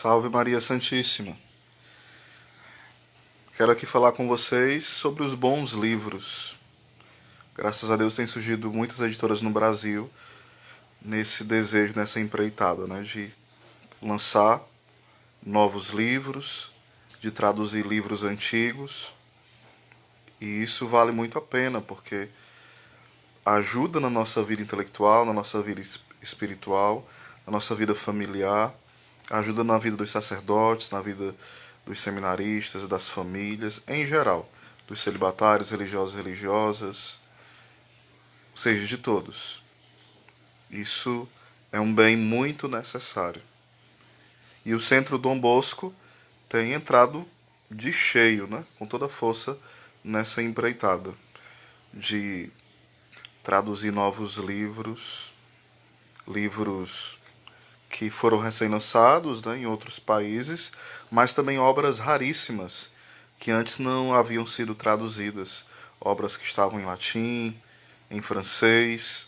Salve Maria Santíssima. Quero aqui falar com vocês sobre os bons livros. Graças a Deus tem surgido muitas editoras no Brasil nesse desejo, nessa empreitada, né, de lançar novos livros, de traduzir livros antigos. E isso vale muito a pena, porque ajuda na nossa vida intelectual, na nossa vida espiritual, na nossa vida familiar, ajuda na vida dos sacerdotes, na vida dos seminaristas, das famílias, em geral, dos celibatários, religiosos e religiosas, ou seja, de todos. Isso é um bem muito necessário. E o Centro Dom Bosco tem entrado de cheio, né, com toda a força nessa empreitada de traduzir novos livros, livros que foram recém-lançados, né, em outros países, mas também obras raríssimas que antes não haviam sido traduzidas, obras que estavam em latim, em francês.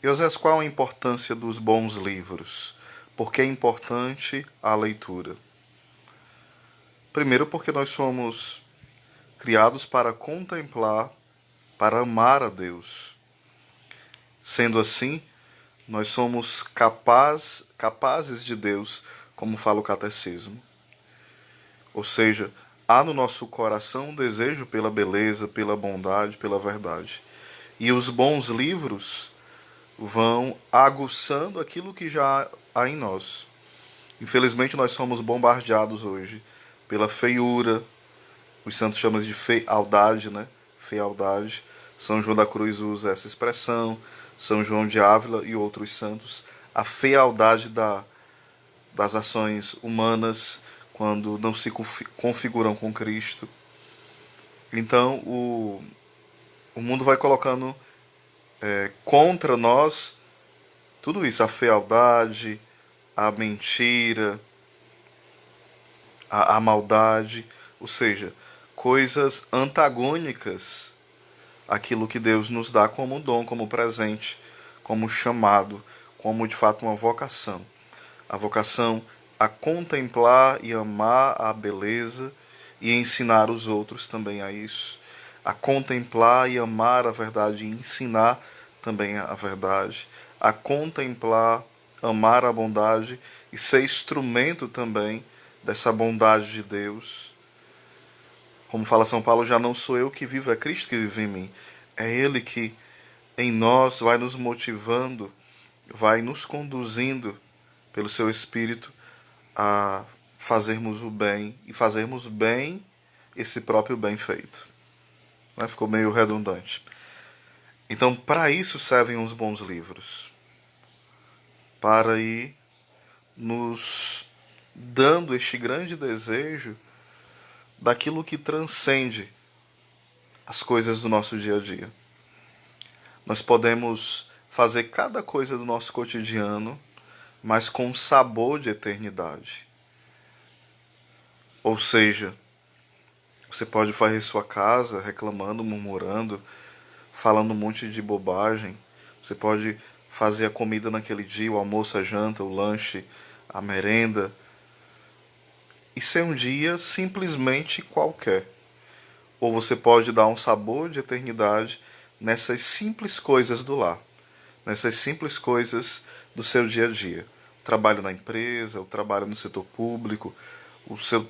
E, Osés, qual a importância dos bons livros? Por que é importante a leitura? Primeiro, porque nós somos criados para contemplar, para amar a Deus. Sendo assim, nós somos capazes de Deus, como fala o catecismo. Ou seja, há no nosso coração um desejo pela beleza, pela bondade, pela verdade. E os bons livros vão aguçando aquilo que já há em nós. Infelizmente, nós somos bombardeados hoje pela feiura. Os santos chamam de fealdade, né? Fealdade. São João da Cruz usa essa expressão, São João de Ávila e outros santos. A fealdade das ações humanas quando não se configuram com Cristo. Então, o mundo vai colocando contra nós tudo isso, a fealdade, a mentira, a maldade, ou seja, coisas antagônicas àquilo que Deus nos dá como dom, como presente, como chamado, como de fato uma vocação. A vocação a contemplar e amar a beleza e ensinar os outros também a isso. A contemplar e amar a verdade e ensinar também a verdade. A contemplar, amar a bondade e ser instrumento também dessa bondade de Deus. Como fala São Paulo, já não sou eu que vivo, é Cristo que vive em mim. É Ele que em nós vai nos motivando, vai nos conduzindo pelo seu Espírito a fazermos o bem e fazermos bem esse próprio bem feito. Né? Ficou meio redundante. Então, para isso servem os bons livros. Para ir nos dando este grande desejo daquilo que transcende as coisas do nosso dia a dia. Nós podemos fazer cada coisa do nosso cotidiano, mas com sabor de eternidade. Ou seja, você pode fazer sua casa reclamando, murmurando, falando um monte de bobagem. Você pode fazer a comida naquele dia, o almoço, a janta, o lanche, a merenda, e ser um dia simplesmente qualquer. Ou você pode dar um sabor de eternidade nessas simples coisas do lar, nessas simples coisas do seu dia a dia. O trabalho na empresa, o trabalho no setor público,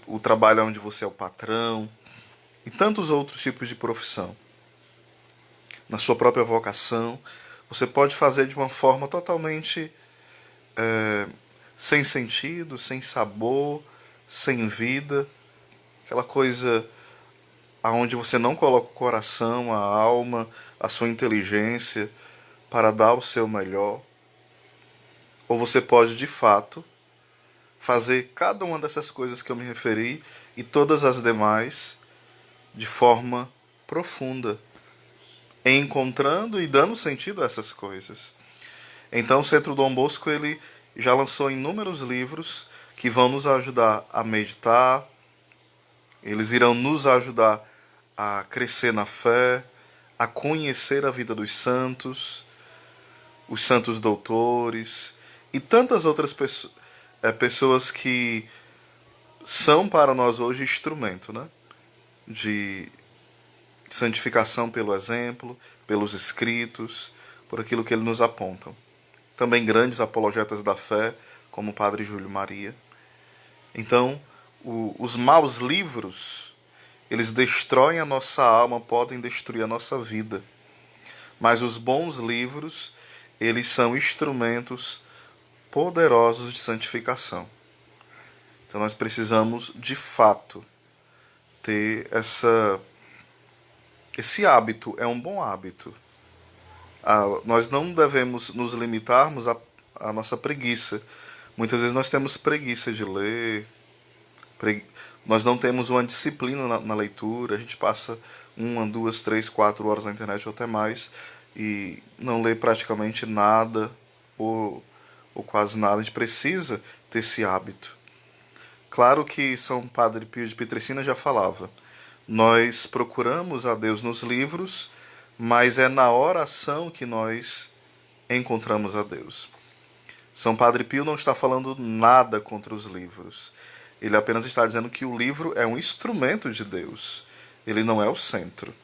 o trabalho onde você é o patrão, e tantos outros tipos de profissão. Na sua própria vocação, você pode fazer de uma forma totalmente sem sentido, sem sabor, sem vida, aquela coisa aonde você não coloca o coração, a alma, a sua inteligência para dar o seu melhor. Ou você pode, de fato, fazer cada uma dessas coisas que eu me referi e todas as demais de forma profunda, encontrando e dando sentido a essas coisas. Então o Centro Dom Bosco ele já lançou inúmeros livros que vão nos ajudar a meditar, eles irão nos ajudar a crescer na fé, a conhecer a vida dos santos, os santos doutores e tantas outras pessoas que são para nós hoje instrumento, né, de santificação pelo exemplo, pelos escritos, por aquilo que eles nos apontam. Também grandes apologetas da fé, como o Padre Júlio Maria. Então, os maus livros, eles destroem a nossa alma, podem destruir a nossa vida. Mas os bons livros, eles são instrumentos poderosos de santificação. Então nós precisamos, de fato, ter esse hábito. É um bom hábito. Nós não devemos nos limitarmos à nossa preguiça. Muitas vezes nós temos preguiça de ler, nós não temos uma disciplina na leitura, a gente passa 1, 2, 3, 4 horas na internet ou até mais e não lê praticamente nada ou quase nada. A gente precisa ter esse hábito. Claro que São Padre Pio de Pietrelcina já falava, nós procuramos a Deus nos livros, mas é na oração que nós encontramos a Deus. São Padre Pio não está falando nada contra os livros. Ele apenas está dizendo que o livro é um instrumento de Deus. Ele não é o centro.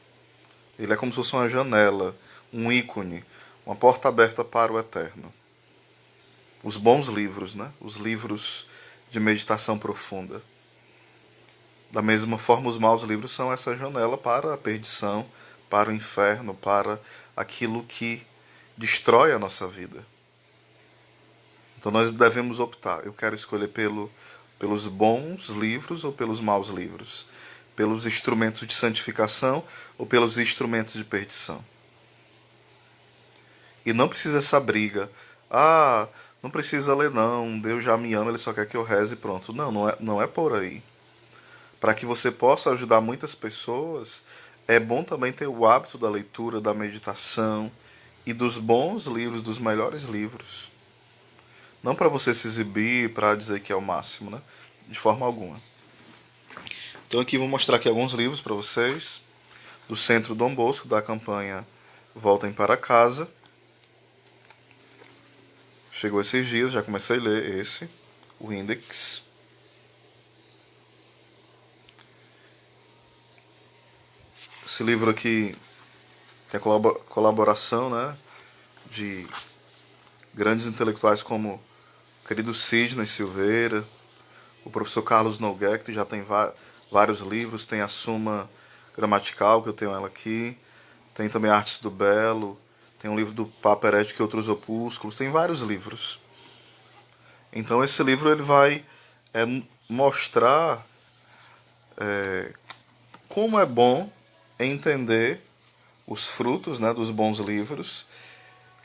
Ele é como se fosse uma janela, um ícone, uma porta aberta para o eterno. Os bons livros, né? Os livros de meditação profunda. Da mesma forma, os maus livros são essa janela para a perdição, para o inferno, para aquilo que destrói a nossa vida. Então nós devemos optar. Eu quero escolher pelos bons livros ou pelos maus livros? Pelos instrumentos de santificação ou pelos instrumentos de perdição? E não precisa essa briga. Não precisa ler não, Deus já me ama, Ele só quer que eu reze e pronto. Não é por aí. Para que você possa ajudar muitas pessoas, é bom também ter o hábito da leitura, da meditação e dos bons livros, dos melhores livros. Não para você se exibir, para dizer que é o máximo, né? De forma alguma. Então aqui vou mostrar aqui alguns livros para vocês. Do Centro Dom Bosco, da campanha Voltem para Casa. Chegou esses dias, já comecei a ler esse, o Index. Esse livro aqui tem a colaboração, né, de grandes intelectuais como o querido Sidney Silveira, o professor Carlos Nogueira, que já tem vários livros, tem a Suma Gramatical, que eu tenho ela aqui, tem também Artes do Belo, tem um livro do Papa Herético e Outros Opúsculos, tem vários livros. Então esse livro ele vai mostrar como é bom entender os frutos, né, dos bons livros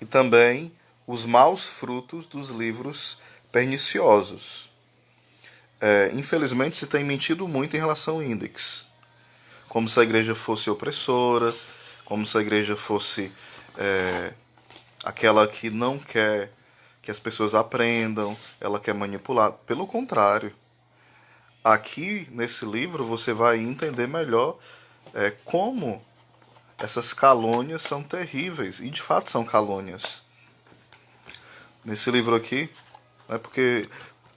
e também os maus frutos dos livros perniciosos. Infelizmente se tem mentido muito em relação ao Index, como se a igreja fosse opressora, como se a igreja fosse aquela que não quer que as pessoas aprendam, ela quer manipular. Pelo contrário, aqui nesse livro você vai entender melhor como essas calúnias são terríveis, e de fato são calúnias. Nesse livro aqui,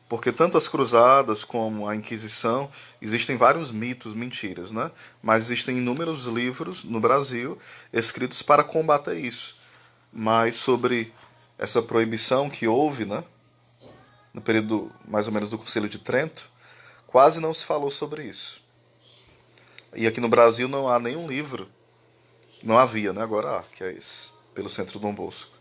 porque tanto as cruzadas como a Inquisição, existem vários mitos, mentiras, né? Mas existem inúmeros livros no Brasil escritos para combater isso. Mas sobre essa proibição que houve, né, no período mais ou menos do Concílio de Trento, quase não se falou sobre isso. E aqui no Brasil não há nenhum livro, não havia, né? Agora há, que é esse, pelo Centro Dom Bosco,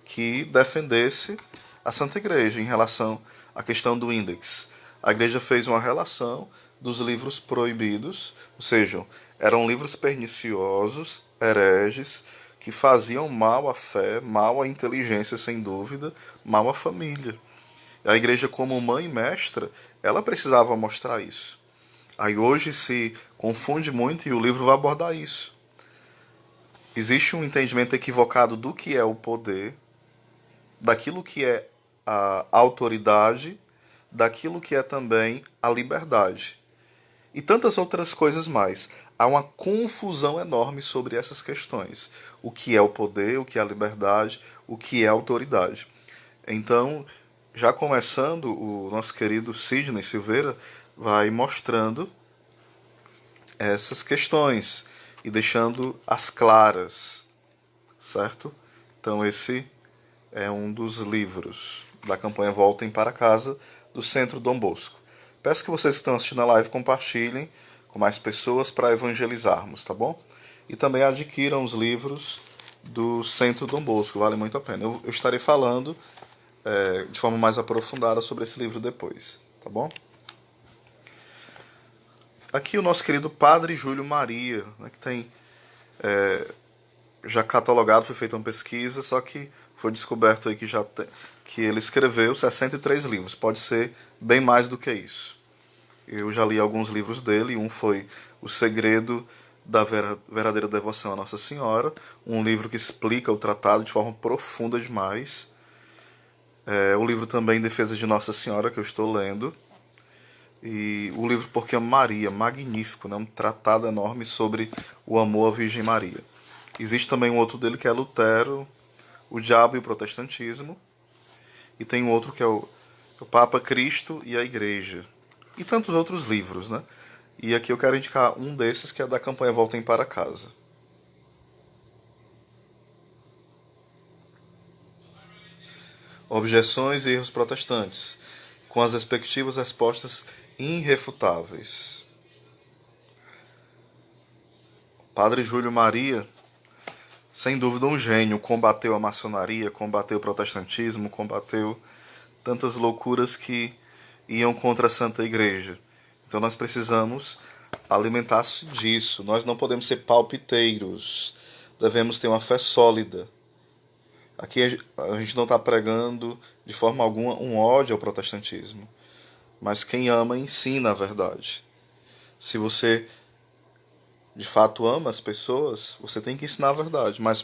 que defendesse a Santa Igreja em relação à questão do Index. A Igreja fez uma relação dos livros proibidos, ou seja, eram livros perniciosos, hereges, que faziam mal à fé, mal à inteligência, sem dúvida, mal à família. A Igreja, como mãe e mestra, ela precisava mostrar isso. Aí hoje se confunde muito e o livro vai abordar isso. Existe um entendimento equivocado do que é o poder, daquilo que é a autoridade, daquilo que é também a liberdade. E tantas outras coisas mais. Há uma confusão enorme sobre essas questões. O que é o poder, o que é a liberdade, o que é a autoridade. Então, já começando, o nosso querido Sidney Silveira vai mostrando essas questões e deixando as claras, certo? Então esse é um dos livros da campanha Voltem para Casa, do Centro Dom Bosco. Peço que vocês que estão assistindo a live compartilhem com mais pessoas para evangelizarmos, tá bom? E também adquiram os livros do Centro Dom Bosco, vale muito a pena. Eu estarei falando de forma mais aprofundada sobre esse livro depois, tá bom? Aqui o nosso querido Padre Júlio Maria, né, que tem já catalogado, foi feita uma pesquisa, só que foi descoberto aí que ele escreveu 63 livros, pode ser bem mais do que isso. Eu já li alguns livros dele, um foi O Segredo da Verdadeira Devoção a Nossa Senhora, um livro que explica o tratado de forma profunda demais. O livro também Defesa de Nossa Senhora, que eu estou lendo, e o livro Porque Amo Maria, magnífico, né? Um tratado enorme sobre o amor à Virgem Maria. Existe também um outro dele que é Lutero, O Diabo e o Protestantismo, e tem um outro que é o Papa, Cristo e a Igreja, e tantos outros livros, né? E aqui eu quero indicar um desses, que é da campanha Voltem para Casa. Objeções e erros protestantes, com as respectivas respostas irrefutáveis. Padre Júlio Maria, sem dúvida um gênio, combateu a maçonaria, combateu o protestantismo, combateu tantas loucuras que iam contra a Santa Igreja. Então nós precisamos alimentar-se disso. Nós não podemos ser palpiteiros. Devemos ter uma fé sólida. Aqui a gente não está pregando de forma alguma um ódio ao protestantismo. Mas quem ama ensina a verdade. Se você de fato ama as pessoas, você tem que ensinar a verdade. Mas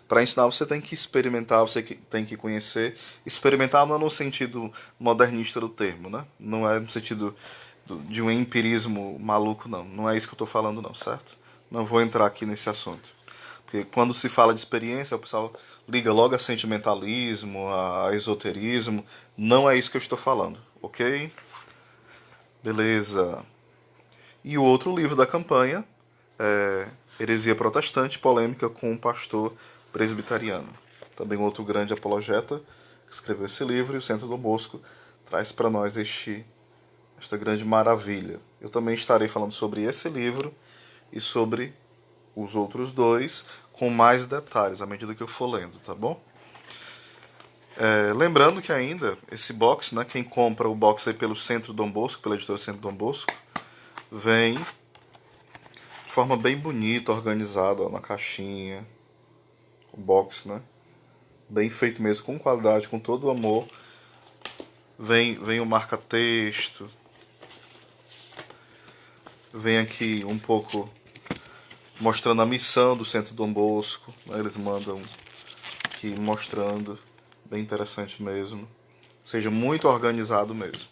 para ensinar você tem que experimentar, você tem que conhecer. Experimentar não é no sentido modernista do termo, né? Não é no sentido de um empirismo maluco, não. Não é isso que eu estou falando, não, certo? Não vou entrar aqui nesse assunto. Porque quando se fala de experiência, o pessoal liga logo a sentimentalismo, a esoterismo. Não é isso que eu estou falando, ok? Beleza. E o outro livro da campanha é Heresia Protestante, polêmica com um pastor presbiteriano. Também um outro grande apologeta que escreveu esse livro, e o Centro Dom Bosco traz para nós esta grande maravilha. Eu também estarei falando sobre esse livro e sobre os outros dois com mais detalhes à medida que eu for lendo, tá bom? Lembrando que ainda esse box, né, quem compra o box aí pelo Centro Dom Bosco, pela editora Centro Dom Bosco, vem de forma bem bonita, organizada, ó, na caixinha, o box, né? Bem feito mesmo, com qualidade, com todo o amor. Vem o marca-texto. Vem aqui um pouco mostrando a missão do Centro Dom Bosco, né? Eles mandam aqui mostrando, bem interessante mesmo. Ou seja, muito organizado mesmo.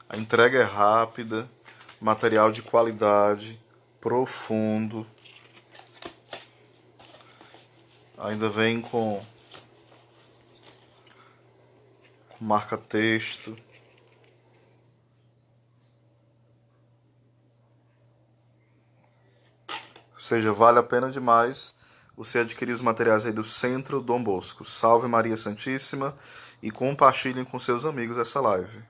A entrega é rápida, material de qualidade, profundo. Ainda vem com marca-texto. Ou seja, vale a pena demais você adquirir os materiais aí do Centro Dom Bosco. Salve Maria Santíssima e compartilhem com seus amigos essa live.